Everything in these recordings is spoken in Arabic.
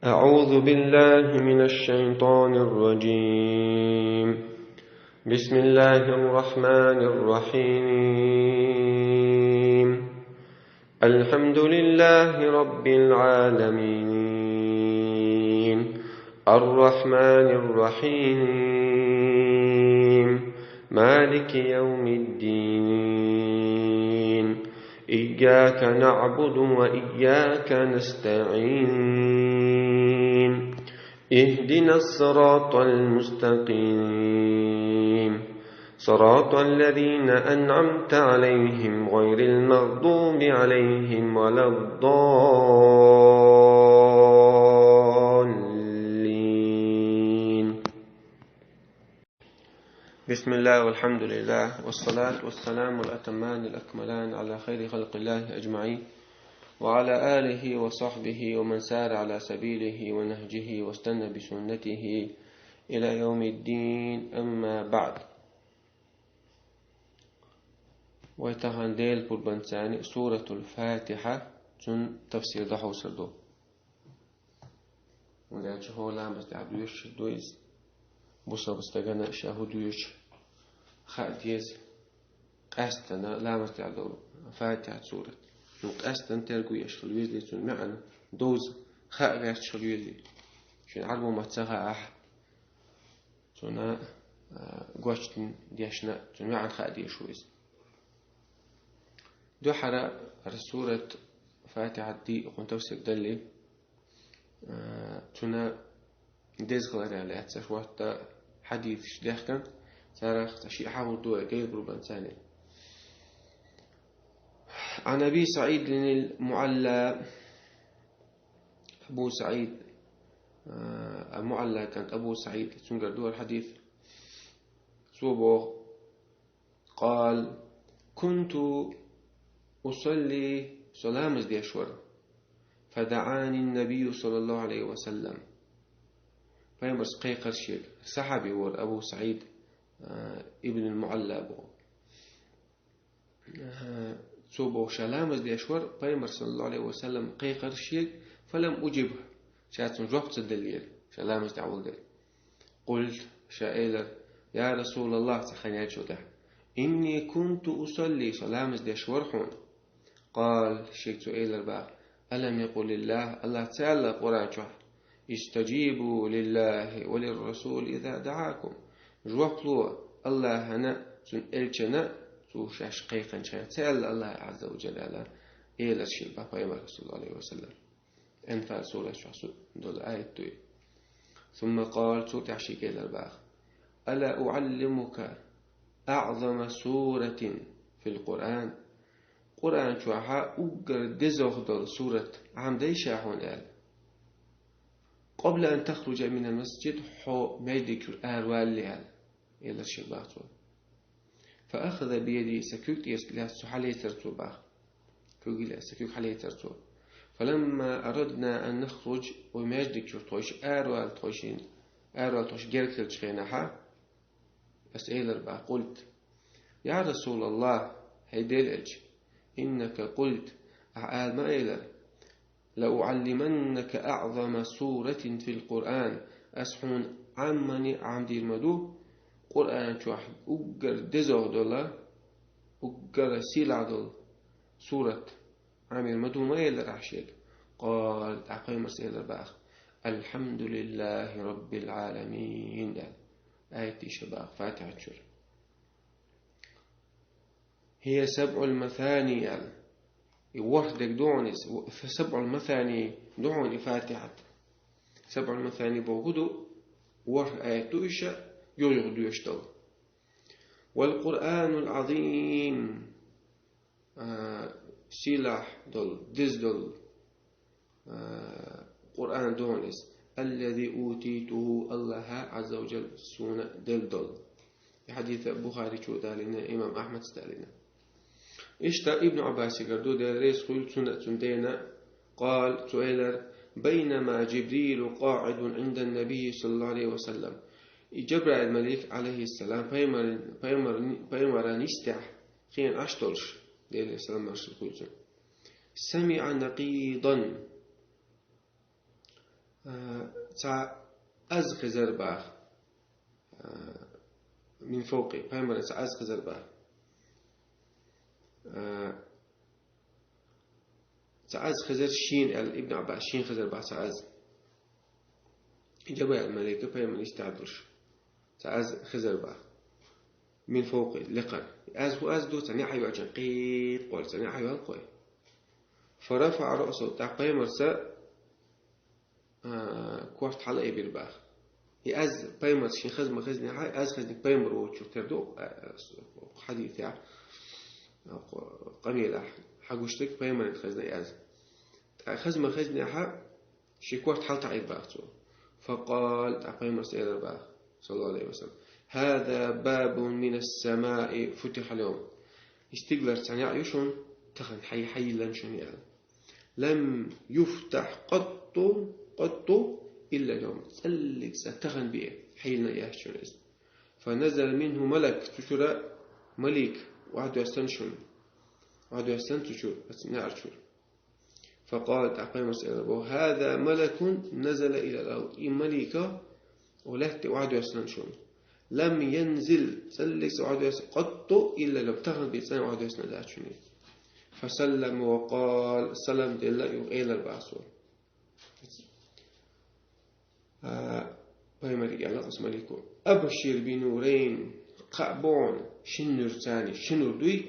أعوذ بالله من الشيطان الرجيم. بسم الله الرحمن الرحيم. الحمد لله رب العالمين الرحمن الرحيم مالك يوم الدين إياك نعبد وإياك نستعين اهدنا الصراط المستقيم صراط الذين أنعمت عليهم غير المغضوب عليهم ولا الضالين. بسم الله والحمد لله والصلاة والسلام الأتمان الأكملان على خير خلق الله أجمعين وعلى آله وصحبه ومن سار على سبيله ونهجه واستنى بسنته إلى يوم الدين. أما بعد، ويتهان ديل بربنساني سورة الفاتحة تن تفسير دحو سردو ولكن هو لا مستعب يوش دويز بصر بستغنى شاهد يوش خاديز قاستنا لا مستعب فاتحة سورة قاستن تلقو يشغل ويزلي تن معنا دوز خاء يشغل ويزلي شن عربو ما تسغى أح تنا قوشتن ديشنا تن معنا خاء ديش ويز دو حرا سورة فاتحة دي قنت تفسير دلي تنا ديز غلاري على أتساش وقت حديث شديخكن سارخ تشيء حاول دو قيد بربانساني. عن أبي سعيد المعلى أبو سعيد المعلى كانت أبو سعيد تنقر دو الحديث صوبه قال: كنت أصلي صلاة مزديشور فدعاني النبي صلى الله عليه وسلم. فيمرس قيقر شيء صحابي ور أبو سعيد ابن المعلى بو صوبه شلا مزديشور فيمرس صلى الله عليه وسلم قيقر شيء فلم أجبه شاتن ربط الدليل شلا مزدعول دل. قلت شائلر: يا رسول الله تخنيات شده إني كنت أصلي صلاة مزديشور حون. قال شيخ سئيل بقى: ألم يقل الله تعالى قرآن شوح استجيبوا لله وللرسول إذا دعاكم جوكلوا الله هنا سن إلشنا سوشاش قيقا شان تعالى الله عز وجل على إلى الشيء بابا يما رسول الله عليه وسلم. أنفال سورة شخص دول آية دوي. ثم قال سورة عشيك إلى الباخ: ألا أعلمك أعظم سورة في القرآن. قرآن شوحا أقر دزوغدل سورة عمدي شاحون آل قبل أن تخرج من المسجد حو ميدك آروال لآل إلى الشباط. فأخذ بيدي سكوك يسلح سحالي ترتو باخ كوكي سكوك حالي ترتو. فلما أردنا أن نخرج وميدك توش آروال توش جيركل تشخينها بس إلى الباخ. قلت: يا رسول الله هيدي الأج إنك قلت أعال ما إلى لأعلمنك أعظم سورة في القرآن أسحون عمني عمدي المدو قرآن شوح أقر دزوغ دولا أقر سيلع دول سورة عمي المدو ما إلى رحشيك. قال أقيم سيلة باخ: الحمد لله رب العالمين. آية شباخ فاتحة شر هي 7 المثاني وحدك دونس 7 المثاني دعوني فاتحة 7 المثاني بوغدو وح آية دوشة يغدو يشتغل. والقرآن العظيم سلاح دول دز دول قرآن دونس الذي أوتيته الله عز وجل سونة دل حديث بخاري شو دالنا إمام أحمد ستالنا. اشتا ابن عباس قردو داريس خيل سنة دينا. قال سؤالر: بينما جبريل قاعد عند النبي صلى الله عليه وسلم. جبرائيل الملك عليه السلام فيمر نستح خين أشترش ديال السلام مرسل خيل سمع نقيضا از خزر باخ من فوقي پیامبر از خزر باخ از خزر شين ابن عباس شين خزر باخ از جبل الملائكة پیامبر استعدلش از خزر باخ من فوقي لقر از دو تاني حيو عشان قيد قول تاني حيو القوي فرفع رأسه تاع پیامبر كوفت حلقة بيرباخ از پیامبر شين خزم خزني از خزني پیامبر وشو تردو حديث يعني قميلة حقوشتك پیامبر خزني از خزم خزني شي كوفت حلقة عيباخته فقال تاع پیامبر سيرباخ صلى الله عليه وسلم هذا باب من السماء فتح اليوم استقلر سنع يشون تخن حي لنشون يعني لم يفتح قط إلا اليوم تسلك ستخن بيه حيلنا يهشون فنزل منه ملك تشرى ملك وعد يستنشون وعد يستنشون نعرشون فقال تعقيم مسألة هذا ملك نزل إلى الأرض ملكة ولهت وعد يستنشون لم ينزل سلك وعد يستن قط إلا لم تخن بيتسان وعد يستنشون فسلم وقال سلم دلله إلى البعثور بيمري الله قسم عليكم أبشر بنورين قابون شنور ثاني شنور دوي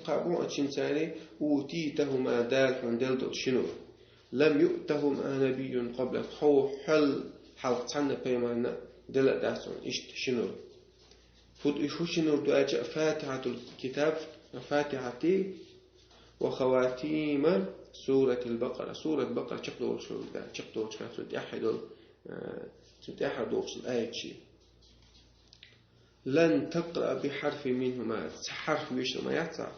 قابون شن ثاني أوتيتهما دال دلدل شنور لم يؤتهما نبي قبل حل حلق عنا بيمرنا دل داسون إشت شنور فود إشو شنور دو أجا فاتحة الكتاب فاتحة وخواتيم سورة البقرة سورة البقرة شقدول شو ده شقدول كاتو تأحد وصل آية شيء لن تقرأ بحرف منهما حرف ويش ما يعطى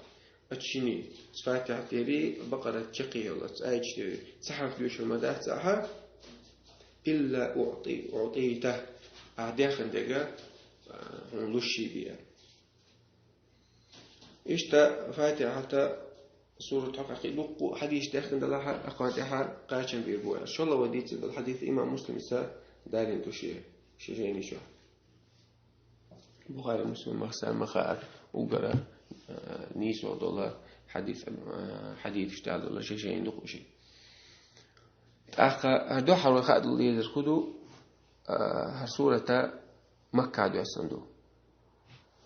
أتشيني فاتحة تيري بقرة شقية ولا آية شيء حرف ويش ما دعتها إلا أعطيته أعداخ دقة هنلشي بيها إشتا فاتحة سورة حقيقي لقو حديث داخل دلها أقواتها قاشن بيربوها إن شاء الله وديت الحديث إمام مسلم إسا دارين تشيه شيئين شو بخاري مسلم مخسر مخار وقرأ نيس ودولار حديث اشتعال دولار شيئين لقو شيء أخا دو حول خاد اللي يذكروا سورة مكة دو يسندو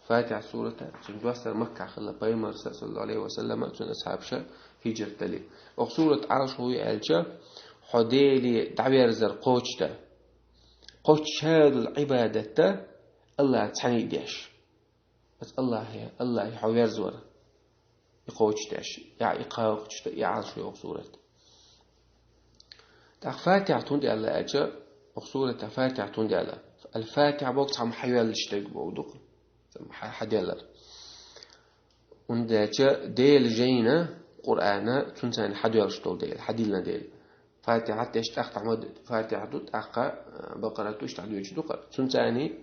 فاتح سورة جنجواسر مكة خلا بيمر صلى الله عليه وسلم تون أصحابش هجر تلي وسورة عرش هو يالجا حديلي دعوير زر قوشتا قوش هذا العبادة الله تحني ديش بس الله يحوير زور يقوشتاش يا إقاوشتا يا عرش هو سورة فاتح تندي الله أجا سورة فاتح تندي الله الفاتح بوقت هم حيوال الشتاق بودق حديلر ونداجا ديل جينا قرآن تنسان حديل شتول ديل حديلنا ديل فاتحة تشتاق تعمد فاتحة تأقى بقرة تشتاق يجدق تنساني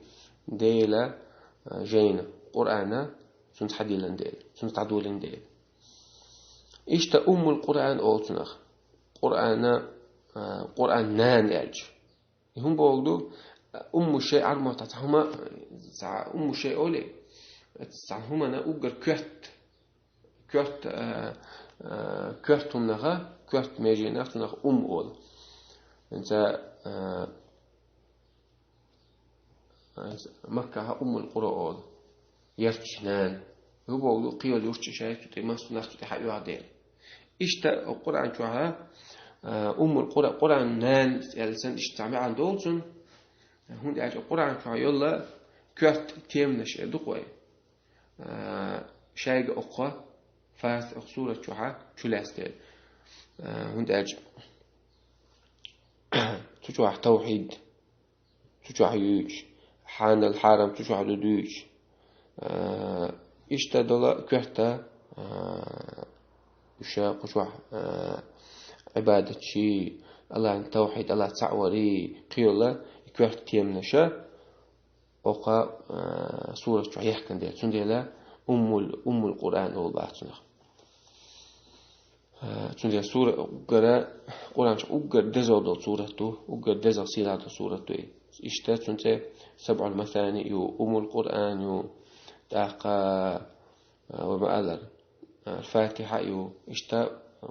ديل جينا قرآن تنس حديلنا ديل تنس تعدولن ديل إشتا القرآن أولتنخ قرآن نان يلج هم بقولوا الشيء عرمة تتهما الشيء أولي تتهما نأجر كرت منها كرت ماجينا تنخ أول أنت مكة القرى أول يرتشنان هو بقولوا قيل يرتش شيء تتمس ناس تحيوا عدين إشتا القرآن شوها القرى قرآن نان يلسن إشتعمل عن دولسون هون أجل القرآن فعيلا كرت تيم نشأ دقوي شيء أقوى فاس أقصورة شوها شلاستيل هون أجل تجوع توحيد تجوع يوج حان الحرم تجوع دودوج إشتدل كرتا وشاق وشوع عبادة شيء الله عن توحيد الله تعوري قيل كرت تيم نشأ وقا سورة يحكن ديال سنديلا أم القرآن أول بعضنا çünkü sure uggara Kur'an uggar dezoldu suratu uggar dezol silatu suratu işte çünkü sab'ul masani yu umul Kur'an yu taqa وما أذر الفاتحة يو إشتا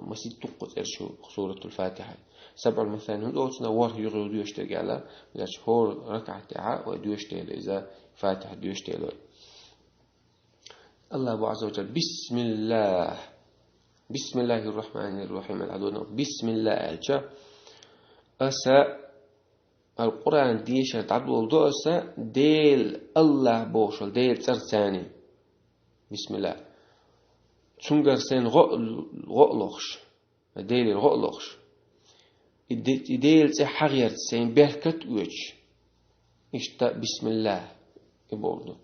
مسيد تقص إرشو سورة الفاتحة سبع المثاني هم دوتنا وار يغيو يشتغل على لاش هور ركعة تعاء ودو يشتغل إذا فاتحة دو يشتغل الله عز وجل بسم الله الرحمن الرحيم العدونا بسم الله ألجا أسا القرآن ديشة عبد الله أسا ديل الله بوشل ديل ترساني بسم الله تونغر سين غولوخش ديل غولوخش ديل سي حغير سين بركت ويش اشتا بسم الله يبولدو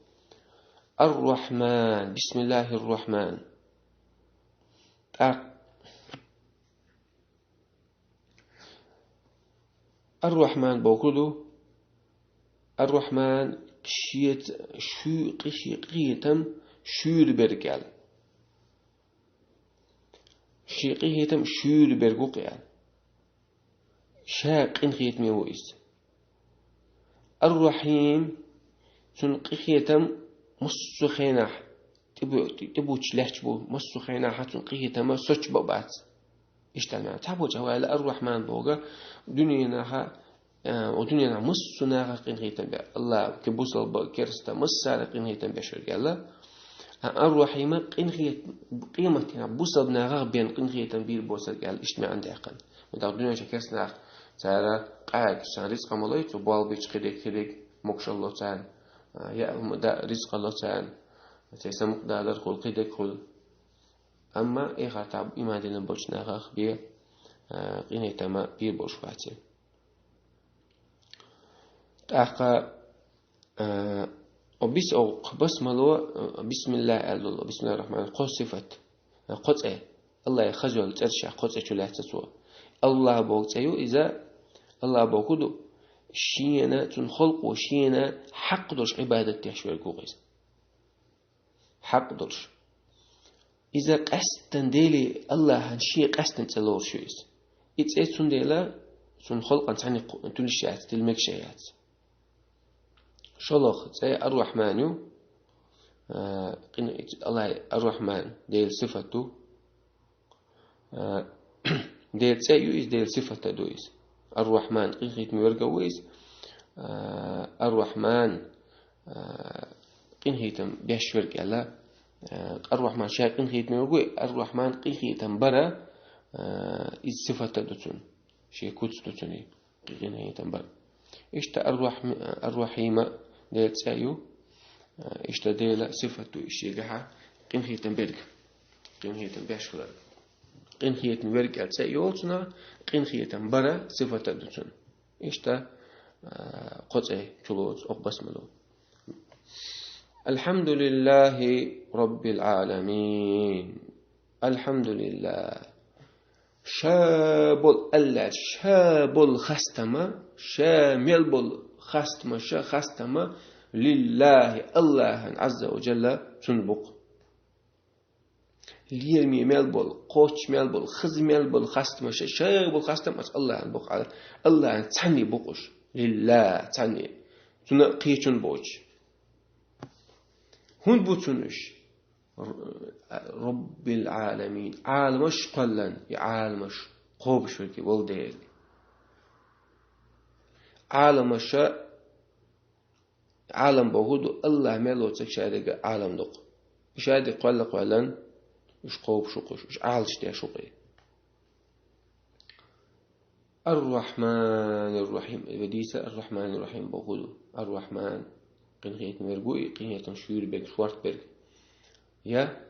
الرحمن بسم الله الرحمن الرحمن بوكلو الرحمن شيت شو قشيقيتم شول برقال شيقيتم شول برقوقيال شاقين خيت ميويس الرحيم تنقيتم مصخينح تبوش لحجبو مصخينح تنقيتم سوچ بابات اشتغل تابو جوال الرحمن بوغا دنياها ودنيانا مصنا قين خيتم الله كبوصل كرستا مصار قين خيتم بشرقال الرحيم قين خيت قيمتنا بوصل ناغ بين قين خيتم بير بوصل قال اشتمع عند عقل ودا الدنيا شكرسنا ترى قاعد سان رزق الله يتبال بيش خديك مكش الله تعالى يا دا رزق الله تعالى تيسا مقدار خل قيدك خل أما إيه خطاب إيمان دين بوش ناغ بي قين خيتم بير بوش فاتي تاقا وبس أو بس ملو بسم الله الله بسم الله الرحمن الرحيم صفة قطع الله يخجل ترشح قطع شلاه تسوى الله بوقتيو إذا الله بوقدو شينا تنخلق وشينا حق درش عبادة تشوير كوغيز حق درش إذا قستن ديلي الله هنشي قستن تلور شويس إتسيت سن ديلا تنخلق أنتعني تلشيات تلمكشيات شلخ زي الرحمن الله الرحمن ديل صفته ديل سيئويس ديل صفته دويس الرحمن قيخيت ميورقويس الرحمن قيخيتم بيشورق على الرحمن شاك قيخيت ميورقوي الرحمن قيخيتم برا إز صفته دوتون شي كوتس دوتوني قيخيتم برا إشتا الرحيم ديل سايو إشتا ديل صفته إشيقها قيمهيتن برق قيمهيتن بيشخلق قيمهيتن برق أل سايو تنا قيمهيتن برا صفته دوتن إشتا قطعي جلوز أقبس ملو الحمد لله رب العالمين الحمد لله شابل الله شابل خستما شامل بل خستما خستما لله الله عز وجل تنبق ليرمي ملبل قوش ملبل خز ملبل خستما شابل خستما الله بق على الله تعني بقش لله تعني تنقيشن بوش هون بوتنش رب العالمين عالمش قلن عالمش قوبش فيك ولدير عالمش عالم بهودو الله ملو تشارك عالم دق شادي قلن مش قوب شقش مش عالش تي شقي الرحمن الرحيم بديسة الرحمن الرحيم بهودو الرحمن قنهيت مرجوي قنهيت شوير بيك شوارت بيك يا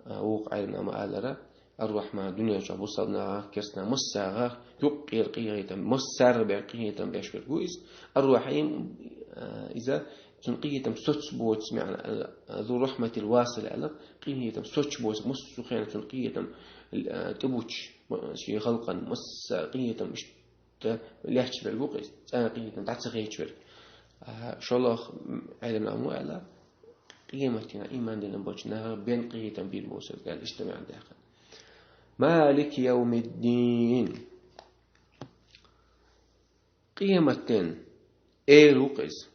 وقع لنا ما ألرا الرحمن دنيا شابو صدنا كسنا مساغا يقير قيهيتا مسار بقيهيتا بيشبر جويس الرحيم إذا تنقيهيتا سوتش بوتس معنى ذو رحمة الواصل على قيهيتا سوتش بوتس مسخينا تنقيهيتا تبوتش شي خلقا مس قيهيتا مش ليحش بالجويس قيهيتا تعتسخيش بر شلخ علمنا مو على قيمتنا إيمان دينا بوجنا بين قية بير موسى قال اجتمع عند آخر مالك يوم الدين قيمة وقز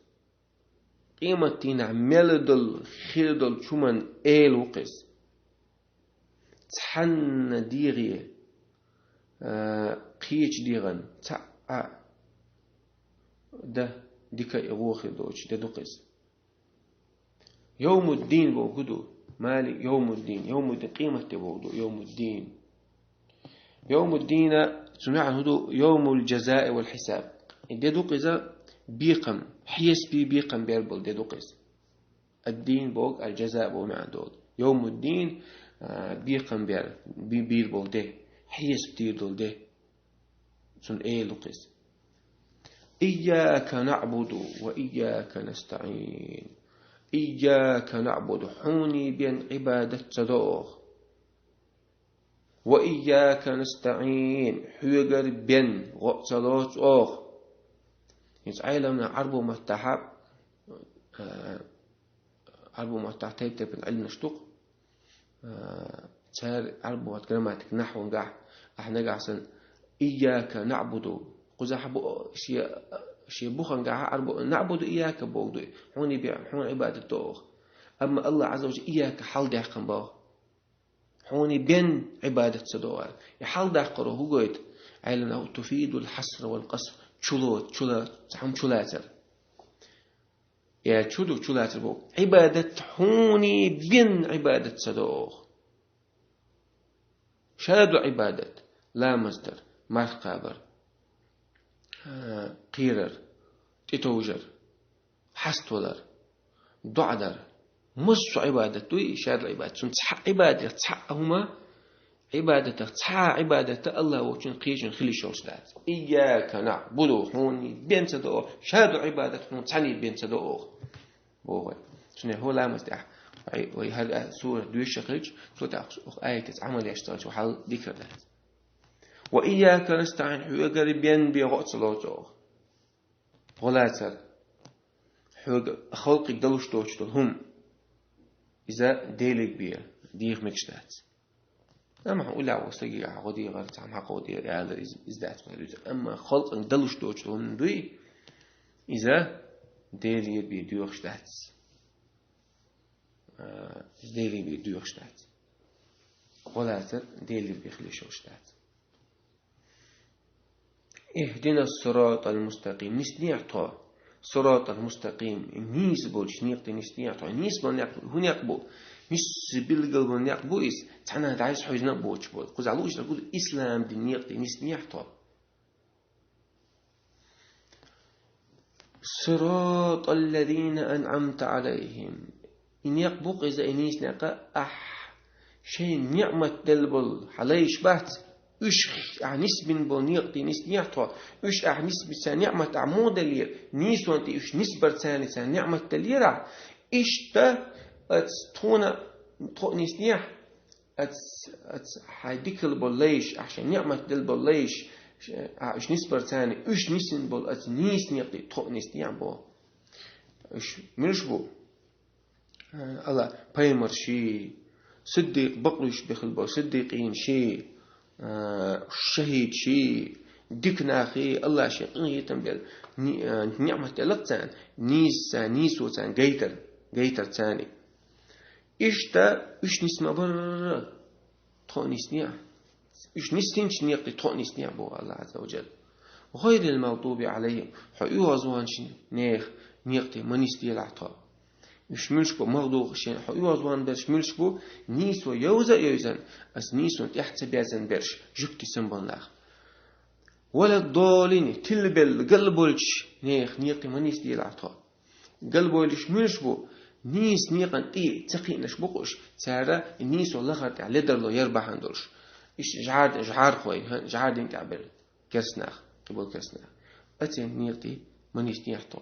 قيمة عمل دل خير دل شمن وقز تحن ديغي قيش ديغن ده ديكا يغوخي دوش ده دقز يوم الدين بوجودو مالك يوم الدين قيمة بوجودو يوم الدين سمع هدو يوم الجزاء والحساب ده دقز بيقم حيس بيقم بيربل ده دقز الدين بوق الجزاء بو مع دول يوم الدين بيقم بيربل ده حيس بتير دول ده سن لقز إياك نعبد وإياك نستعين إياك نعبد حوني بين عبادة صدوخ وإياك نستعين حيقر بين صدوخ أوخ يسعيلنا عربو مفتحب عربو مفتح تيب العلم نشتق تسار عربو جراماتيك نحو نقع احنا قاعسن إياك نعبد قزح شيء بوخن قاع نعبد إياك بوضو حون عبادة توخ أما الله عز وجل إياك حال داقن باو حوني بين عبادة صدوال يحال داقره هو قيد عيلنا تفيد الحصر والقصر شلات تحم شلاتر يا تشودو شلاتر بو عبادة حوني بين عبادة صدوخ شادو عبادة لا مصدر مرقابر قيرر تتوجر حستولر دعدر مص عبادة توي شاد العبادة تحق عبادة تحقهما عبادة تحق عبادة الله وشن قيشن خلي شوشدات إياك نعبد هوني بين صدوق شاد عبادة هون تعني بين صدوق بوه شنو هو لا مستح وهذا سورة دويش خرج سورة آية عمل يشتغل وحال ذكر ذات وإياك نستعين حوى قريبين بيغوت صلوته غلاتر حوى خلق دلوش توشتل هم إذا ديلك بيا ديغ مكشتات أما هقول لا وستجي عقدي غير تعم عقدي هذا إزداد أما خلق دلوش توشتل هم دوي إذا ديلي بيدوغ شتات ديلي بيدوغ شتات غلاتر ديلي بيخليشو شتات اهدنا الصراط المستقيم نسنيع طا صراط المستقيم نيس بولش نيقتي نسنيع طا نيس بول نقبو هو نقبو نيس بالقلب نقبو إس تحنا دعيس حوز نقبوش بول قز علوش نقول إسلام دي نيقتي نسنيع طا صراط الذين أنعمت عليهم إن يقبوق إذا إنيس نقا شيء نعمة دلبل حليش بات إيش أعنيس بن بنيقتي نيس نيعطى إيش أعنيس بسان نعمة عمود اللير نيس وانت إيش نسبر ثاني سان نعمة الليرة إيش تا أتستونا نيس نيح حيديك البليش عشان نعمة دلبليش إيش نسبر ثاني إيش نيسن بول نيس نيقتي تو نيس نيع بو إيش مش بو الله بايمر شي صديق بقلش بخلبو صديقين شي شهيد شيء ديكنا أخي الله شيء يتنبل نعمة لقتان نيس وتان جيتر تاني إيش نسمع بر تونس نيع إيش نستنش نيقتي تونس نيع بو الله عز وجل غير المغضوب عليهم حيوه زوانش نيخ نيقتي منستي العطاء يشملش بو مغضوب شين حيوه زوان برش ملش بو نيس ويوزن أس نيس وتحت بيزن برش جبتي سنبون لاخ ولا الضالين تلبل قلبولش نيخ نيقتي منستي العطاء قلبولش ملش بو نيس نيقن تقينش بقوش سارة نيس والله خرط على درلو يربح عندلش إيش جعار خوي جعار دين كعبر كرسناخ قبول كرسناخ أتين نيقتي منستي يحطو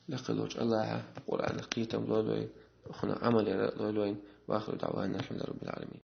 لقلوج الله قرآن قيتم لولوين أخنا عمل لولوين وآخر دعوانا الحمد لله رب العالمين.